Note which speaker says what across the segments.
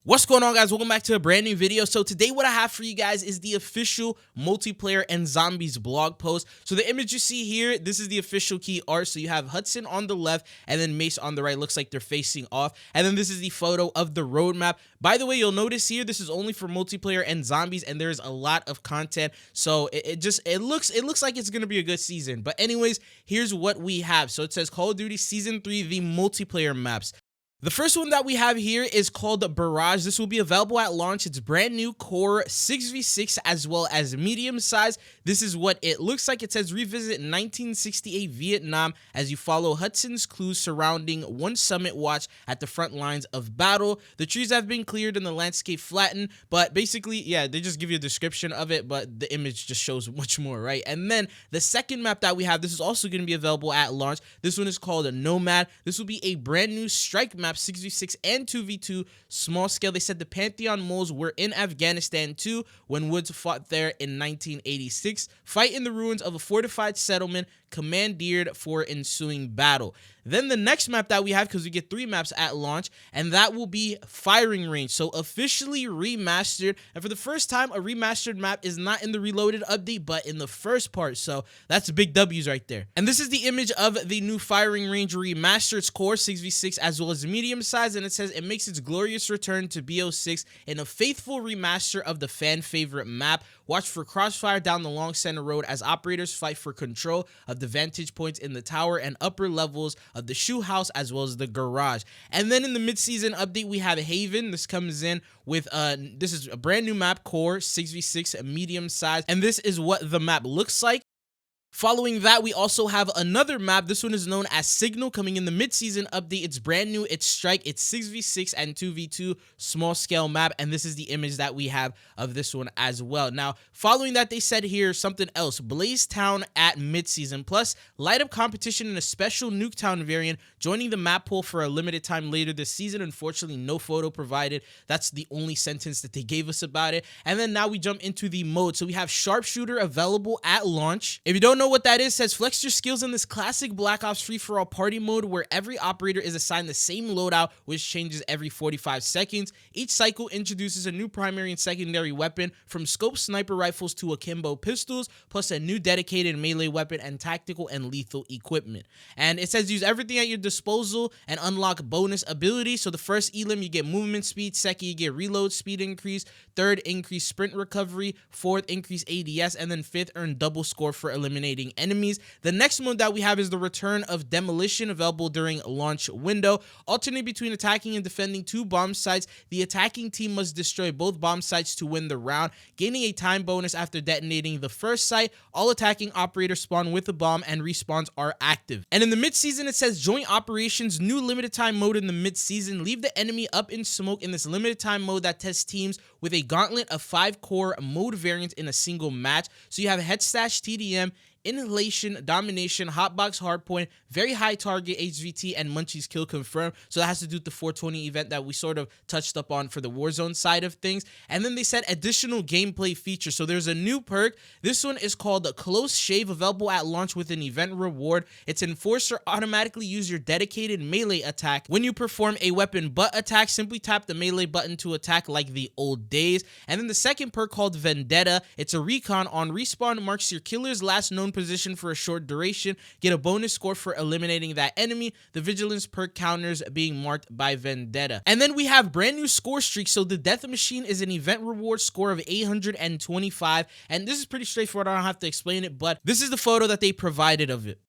Speaker 1: What's going on, guys? Welcome back to a brand new video. So today what I have for you guys is the official multiplayer and zombies blog post. So the image you see here, this is the official key art. So you have Hudson on the left and then Mace on the right. Looks like they're facing off. And then this is the photo of the roadmap. By the way, you'll notice here this is only for multiplayer and zombies, and there's a lot of content. So it looks like it's gonna be a good season. But anyways, here's what we have. So it says Call of Duty Season 3, the multiplayer maps. The first one that we have here is called Barrage. This will be available at launch. It's brand new core 6v6 as well as medium size. This is what it looks like. It says revisit 1968 Vietnam as you follow Hudson's clues surrounding one summit watch at the front lines of battle. The trees have been cleared and the landscape flattened, but basically, yeah, they just give you a description of it, but the image just shows much more, right? And then the second map that we have, this is also going to be available at launch. This one is called Nomad. This will be a brand new strike map, 6v6 and 2v2 small scale. They said the Pantheon moles were in Afghanistan too when Woods fought there in 1986. Fight in the ruins of a fortified settlement, commandeered for ensuing battle. Then the next map that we have, because we get 3 maps at launch, and that will be Firing Range. So officially remastered, and for the first time a remastered map is not in the Reloaded update but in the first part, so that's big W's right there. And this is the image of the new Firing Range remastered. It's core 6v6 as well as medium size, and it says it makes its glorious return to BO6 in a faithful remaster of the fan favorite map. Watch for crossfire down the long center road as operators fight for control of the vantage points in the tower and upper levels of the shoe house as well as the garage. And then in the mid-season update, we have Haven. This comes in with this is a brand new map, core 6v6 medium size, and this is what the map looks like. Following that, we also have another map. This one is known as Signal, coming in the mid-season update. It's brand new, it's Strike, it's 6v6 and 2v2 small scale map, and this is the image that we have of this one as well. Now, following that, they said here something else. Blaze Town at mid-season, plus light up competition in a special Nuketown variant, joining the map pool for a limited time later this season. Unfortunately, no photo provided. That's the only sentence that they gave us about it. And then now we jump into the mode. So we have Sharpshooter available at launch. If you don't know what that is, says flex your skills in this classic Black Ops free-for-all party mode where every operator is assigned the same loadout, which changes every 45 seconds. Each cycle introduces a new primary and secondary weapon, from scope sniper rifles to akimbo pistols, plus a new dedicated melee weapon and tactical and lethal equipment. And it says use everything at your disposal and unlock bonus abilities. So the first elim, you get movement speed. Second, you get reload speed increase. Third, increase sprint recovery. Fourth, increase ADS. And then fifth, earn double score for eliminating enemies. The next mode that we have is the Return of Demolition, available during launch window. Alternate between attacking and defending 2 bomb sites. The attacking team must destroy both bomb sites to win the round, gaining a time bonus after detonating the first site. All attacking operators spawn with a bomb and respawns are active. And in the mid-season, it says joint operations, new limited time mode in the mid-season. Leave the enemy up in smoke in this limited time mode that tests teams with a gauntlet of 5 core mode variants in a single match. So you have Head Stash, TDM, Inhalation, Domination, Hotbox, Hardpoint, Very High Target, HVT, and Munchie's Kill confirmed. So that has to do with the 420 event that we sort of touched up on for the Warzone side of things. And then they said additional gameplay features. So there's a new perk. This one is called Close Shave, available at launch with an event reward. Its Enforcer automatically use your dedicated melee attack. When you perform a weapon butt attack, simply tap the melee button to attack like the old days. And then the second perk, called Vendetta. It's a recon. On respawn, marks your killer's last known position for a short duration. Get a bonus score for eliminating that enemy. The vigilance perk counters being marked by Vendetta. And then we have brand new score streaks. So the Death Machine is an event reward score of 825, and this is pretty straightforward. I don't have to explain it, but this is the photo that they provided of it.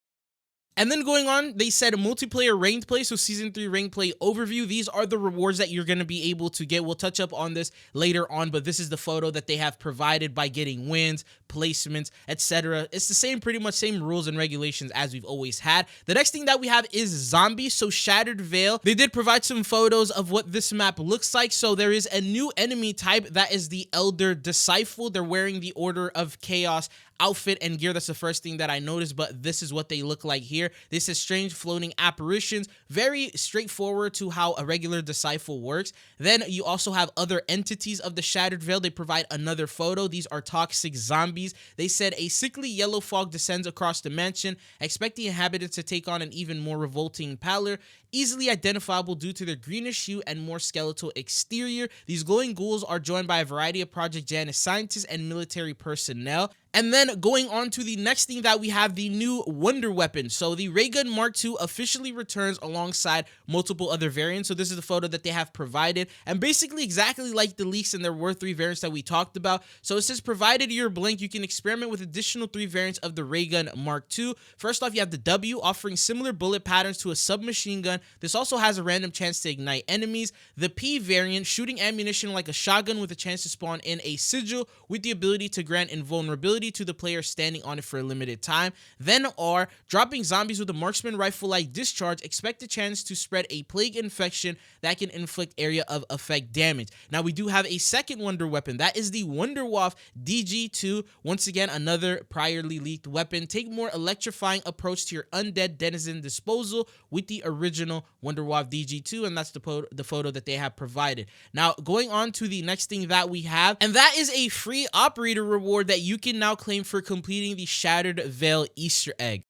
Speaker 1: And then going on, they said multiplayer ranked play, so season 3 ranked play overview. These are the rewards that you're going to be able to get. We'll touch up on this later on, but this is the photo that they have provided by getting wins, placements, etc. It's the same, pretty much same rules and regulations as we've always had. The next thing that we have is zombies. So Shattered Veil, they did provide some photos of what this map looks like. So there is a new enemy type that is the Elder Disciple. They're wearing the Order of Chaos outfit and gear. That's the first thing that I noticed, but this is what they look like here. This is strange floating apparitions, very straightforward to how a regular disciple works. Then you also have other entities of the Shattered Veil. They provide another photo. These are toxic zombies. They said a sickly yellow fog descends across the mansion. Expect the inhabitants to take on an even more revolting pallor. easily identifiable due to their greenish hue and more skeletal exterior. These glowing ghouls are joined by a variety of Project Janus scientists and military personnel. And then going on to the next thing that we have, the new Wonder Weapon. So the Raygun Mark II officially returns alongside multiple other variants. So this is the photo that they have provided, and basically exactly like the leaks, and there were 3 variants that we talked about. So it says, provided you're blank, you can experiment with additional 3 variants of the Raygun Mark II. First off, you have the W, offering similar bullet patterns to a submachine gun. This also has a random chance to ignite enemies. The P variant, shooting ammunition like a shotgun with a chance to spawn in a sigil with the ability to grant invulnerability to the player standing on it for a limited time. Then R, dropping zombies with a marksman rifle-like discharge, expect a chance to spread a plague infection that can inflict area of effect damage. Now we do have a second Wonder Weapon. That is the Wunderwaffe DG2. Once again, another priorly leaked weapon. Take more electrifying approach to your undead denizen disposal with the original Wunderwaffe DG2, and that's the photo that they have provided. Now going on to the next thing that we have, and that is a free operator reward that you can now claim for completing the Shattered Veil Easter egg.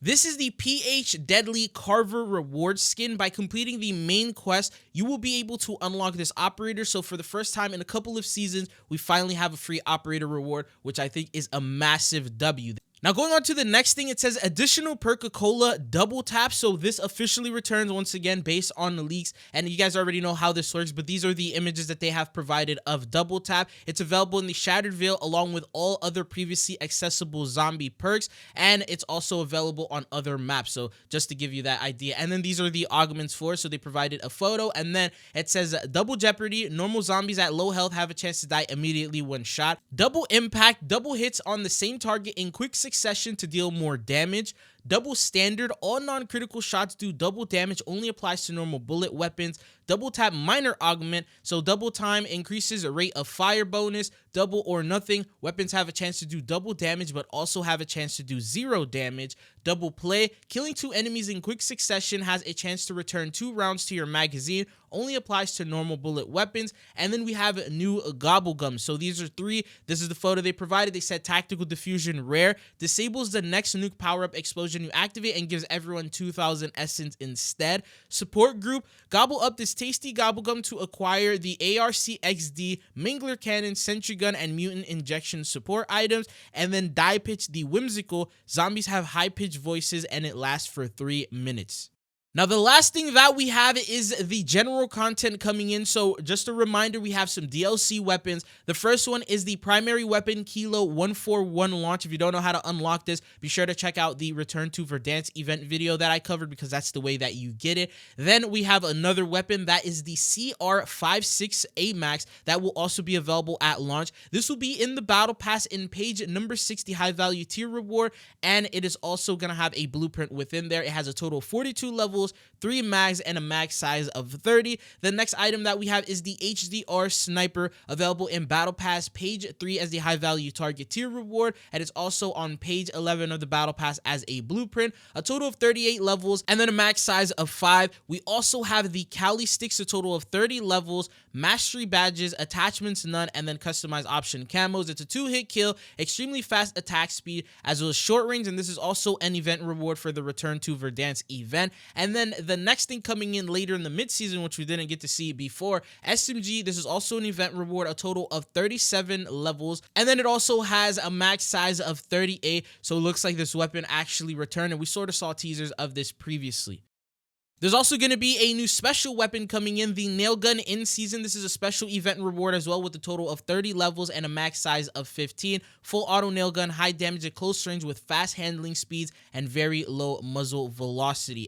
Speaker 1: This is the PH Deadly Carver reward skin. By completing the main quest, you will be able to unlock this operator. So for the first time in a couple of seasons, we finally have a free operator reward, which I think is a massive W. Now going on to the next thing, it says additional Perca-Cola double tap. So this officially returns once again based on the leaks, and you guys already know how this works, but these are the images that they have provided of double tap. It's available in the Shattered Veil along with all other previously accessible zombie perks, and it's also available on other maps. So just to give you that idea. And then these are the augments for, so they provided a photo, and then it says double jeopardy, normal zombies at low health have a chance to die immediately when shot. Double impact, double hits on the same target in quick succession to deal more damage. Double standard, all non-critical shots do double damage, only applies to normal bullet weapons. Double tap minor augment, so double time increases a rate of fire bonus. Double or nothing, weapons have a chance to do double damage but also have a chance to do 0 damage. Double play, killing 2 enemies in quick succession has a chance to return 2 rounds to your magazine, only applies to normal bullet weapons. And then we have a new Gobblegum. So these are 3. This is the photo they provided. They said tactical diffusion rare, disables the next nuke power-up explosion you activate and gives everyone 2,000 essence instead. Support group, gobble up this tasty Gobblegum to acquire the ARC-XD, Mingler Cannon, Sentry Gun, and Mutant Injection support items. And then Die Pitch the Whimsical, zombies have high-pitched voices and it lasts for 3 minutes. Now, the last thing that we have is the general content coming in. So just a reminder, we have some DLC weapons. The first one is the primary weapon Kilo 141 launch. If you don't know how to unlock this, be sure to check out the Return to Verdansk event video that I covered, because that's the way that you get it. Then we have another weapon that is the CR56 AMAX that will also be available at launch. This will be in the battle pass in page number 60 high value tier reward, and it is also going to have a blueprint within there. It has a total of 42 levels, 3 mags, and a mag size of 30. The next item that we have is the HDR Sniper, available in Battle Pass page 3 as the high value target tier reward, and it's also on page 11 of the Battle Pass as a blueprint. A total of 38 levels, and then a max size of 5. We also have the Kali Sticks, a total of 30 levels, mastery badges, attachments none, and then customized option camos. It's a 2-hit kill, extremely fast attack speed, as well as short range, and this is also an event reward for the Return to Verdansk event. And then the next thing coming in later in the mid-season, which we didn't get to see before, SMG. This is also an event reward, a total of 37 levels, and then it also has a max size of 38. So it looks like this weapon actually returned, and we sort of saw teasers of this previously. There's also going to be a new special weapon coming in, the Nail Gun in season. This is a special event reward as well, with a total of 30 levels and a max size of 15. Full auto nail gun, high damage at close range with fast handling speeds and very low muzzle velocity.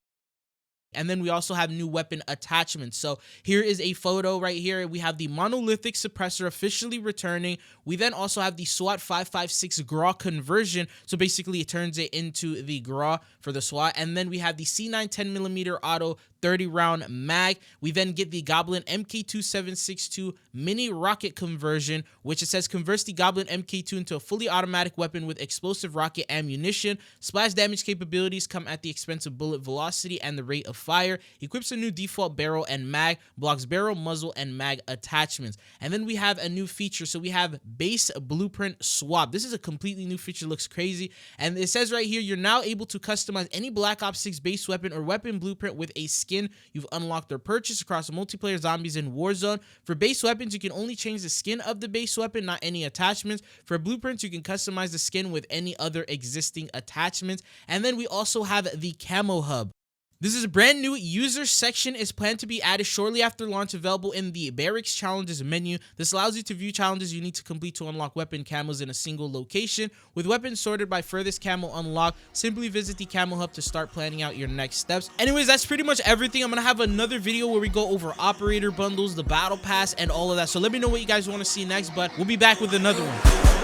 Speaker 1: And then we also have new weapon attachments. So here is a photo right here. We have the monolithic suppressor officially returning. We then also have the SWAT 556 GRAW conversion. So basically it turns it into the GRAW for the SWAT. And then we have the C9 10mm auto 30-round mag. We then get the Goblin MK2762 mini rocket conversion, which it says converts the Goblin MK2 into a fully automatic weapon with explosive rocket ammunition. Splash damage capabilities come at the expense of bullet velocity and the rate of fire, equips a new default barrel and mag, blocks barrel, muzzle, and mag attachments. And then we have a new feature. So we have base blueprint swap. This is a completely new feature, looks crazy. And it says right here, you're now able to customize any Black Ops 6 base weapon or weapon blueprint with a skin you've unlocked or purchased across multiplayer, zombies, and Warzone. For base weapons, you can only change the skin of the base weapon, not any attachments. For blueprints, you can customize the skin with any other existing attachments. And then we also have the Camo Hub. This is a brand new user section. Is planned to be added shortly after launch, available in the Barracks Challenges menu. This allows you to view challenges you need to complete to unlock weapon camos in a single location. With weapons sorted by furthest camo unlock, simply visit the Camo Hub to start planning out your next steps. Anyways, that's pretty much everything. I'm going to have another video where we go over operator bundles, the battle pass, and all of that. So let me know what you guys want to see next, but we'll be back with another one.